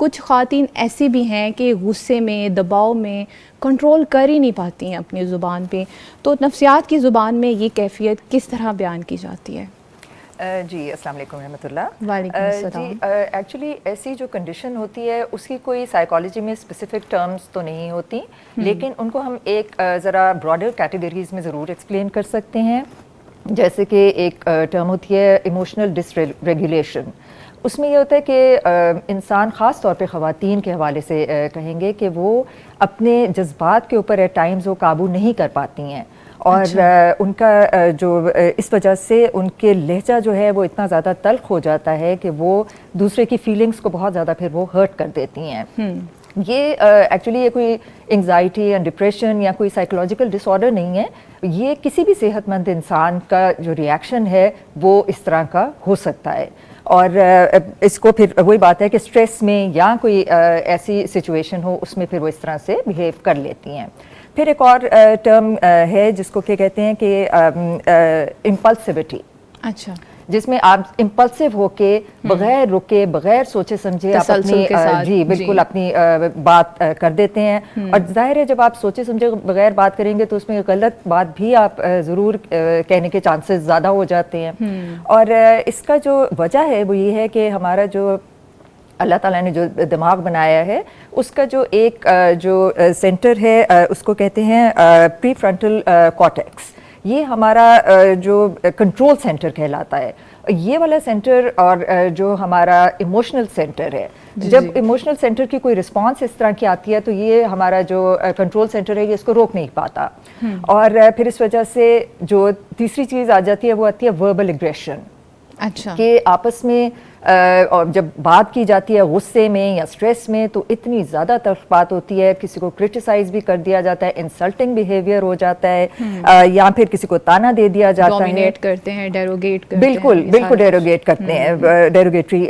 کچھ خواتین ایسی بھی ہیں کہ غصے میں، دباؤ میں کنٹرول کر ہی نہیں پاتی ہیں اپنی زبان پہ، تو نفسیات کی زبان میں یہ کیفیت کس طرح بیان کی جاتی ہے؟ جی السلام علیکم رحمۃ اللہ۔ وعلیکم السلام۔ جی ایکچولی ایسی جو کنڈیشن ہوتی ہے اس کی کوئی سائیکالوجی میں اسپیسیفک ٹرمز تو نہیں ہوتی، لیکن ان کو ہم ایک ذرا براڈر کیٹیگریز میں ضرور ایکسپلین کر سکتے ہیں۔ جیسے کہ ایک ٹرم ہوتی ہے ایموشنل ڈس ریگولیشن۔ اس میں یہ ہوتا ہے کہ انسان خاص طور پہ خواتین کے حوالے سے کہیں گے کہ وہ اپنے جذبات کے اوپر ایٹ ٹائمز وہ قابو نہیں کر پاتی ہیں، اور ان کا جو اس وجہ سے ان کے لہجہ جو ہے وہ اتنا زیادہ تلخ ہو جاتا ہے کہ وہ دوسرے کی فیلنگس کو بہت زیادہ پھر وہ ہرٹ کر دیتی ہیں۔ یہ ایکچولی یہ کوئی انگزائٹی یا ڈپریشن یا کوئی سائیکولوجیکل ڈس آرڈر نہیں ہے، یہ کسی بھی صحت مند انسان کا جو ریئیکشن ہے وہ اس طرح کا ہو سکتا ہے، اور اس کو پھر وہی بات ہے کہ اسٹریس میں یا کوئی ایسی سچویشن ہو اس میں پھر وہ اس طرح سے بیہیو کر لیتی ہیں۔ پھر ایک اور ٹرم ہے جس کو کیا کہتے ہیں کہ امپلسیوٹی، اچھا، جس میں آپ امپلسو ہو کے بغیر رکے بغیر سوچے سمجھے آپ اپنی جی بالکل اپنی بات کر دیتے ہیں، اور ظاہر ہے جب آپ سوچے سمجھے بغیر بات کریں گے تو اس میں غلط بات بھی آپ ضرور کہنے کے چانسز زیادہ ہو جاتے ہیں۔ اور اس کا جو وجہ ہے وہ یہ ہے کہ ہمارا جو اللہ تعالیٰ نے جو دماغ بنایا ہے اس کا جو ایک جو سینٹر ہے اس کو کہتے ہیں پری فرنٹل کارٹیکس، یہ ہمارا جو کنٹرول سینٹر کہلاتا ہے۔ یہ والا سینٹر اور جو ہمارا ایموشنل سینٹر ہے، جب ایموشنل سینٹر کی کوئی رسپانس اس طرح کی آتی ہے تو یہ ہمارا جو کنٹرول سینٹر ہے یہ اس کو روک نہیں پاتا، اور پھر اس وجہ سے جو تیسری چیز آ جاتی ہے وہ آتی ہے وربل ایگریشن۔ اچھا، کہ آپس میں اور جب بات کی جاتی ہے غصے میں یا سٹریس میں تو اتنی زیادہ تلخ بات ہوتی ہے، کسی کو کرٹیسائز بھی کر دیا جاتا ہے، انسلٹنگ بیہیویئر ہو جاتا ہے، یا پھر کسی کو تانا دے دیا جاتا ہے، ڈومینیٹ کرتے ہیں، ڈیروگیٹ کرتے ہیں، بالکل ڈیروگیٹ کرتے ہیں، ڈیروگیٹری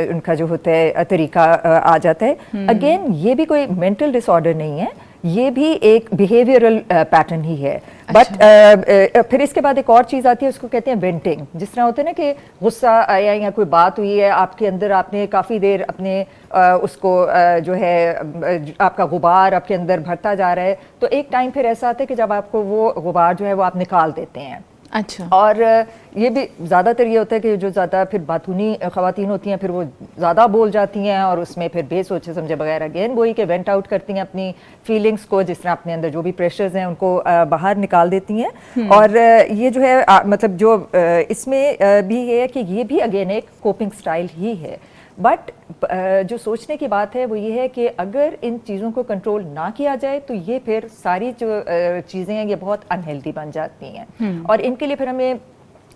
ان کا جو ہوتا ہے طریقہ آ جاتا ہے۔ اگین یہ بھی کوئی مینٹل ڈس آرڈر نہیں ہے، یہ بھی ایک بیہیویئرل پیٹرن ہی ہے، بٹ پھر اس کے بعد ایک اور چیز آتی ہے اس کو کہتے ہیں وینٹنگ۔ جس طرح ہوتا ہے نا کہ غصہ آیا یا کوئی بات ہوئی ہے آپ کے اندر، آپ نے کافی دیر اپنے اس کو جو ہے آپ کا غبار آپ کے اندر بھرتا جا رہا ہے، تو ایک ٹائم پھر ایسا آتا ہے کہ جب آپ کو وہ غبار جو ہے وہ آپ نکال دیتے ہیں۔ اچھا، اور یہ بھی زیادہ تر یہ ہوتا ہے کہ جو زیادہ پھر باتونی خواتین ہوتی ہیں پھر وہ زیادہ بول جاتی ہیں، اور اس میں پھر بے سوچے سمجھے بغیر اگین وہی کہ وینٹ آؤٹ کرتی ہیں اپنی فیلنگس کو، جس طرح اپنے اندر جو بھی پریشرز ہیں ان کو باہر نکال دیتی ہیں۔ اور یہ جو ہے مطلب جو اس میں بھی یہ ہے کہ یہ بھی اگین ایک کوپنگ سٹائل ہی ہے، بٹ جو سوچنے کی بات ہے وہ یہ ہے کہ اگر ان چیزوں کو کنٹرول نہ کیا جائے تو یہ پھر ساری جو چیزیں ہیں یہ بہت انہیلدی بن جاتی ہیں، اور ان کے لیے پھر ہمیں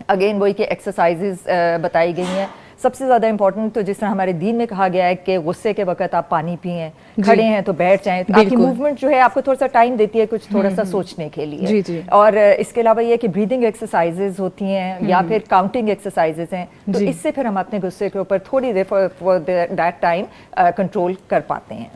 اگین وہی کہ ایکسرسائزز بتائی گئی ہیں۔ سب سے زیادہ امپورٹنٹ تو جس طرح ہمارے دین میں کہا گیا ہے کہ غصے کے وقت آپ پانی پئیں، کھڑے ہیں تو بیٹھ جائیں، تو آپ کی موومنٹ جو ہے آپ کو تھوڑا سا ٹائم دیتی ہے کچھ تھوڑا سا سوچنے کے لیے۔ اور اس کے علاوہ یہ کہ بریدنگ ایکسرسائزز ہوتی ہیں یا پھر کاؤنٹنگ ایکسرسائزز ہیں، تو اس سے پھر ہم اپنے غصے کے اوپر تھوڑی there for that time control کر پاتے ہیں۔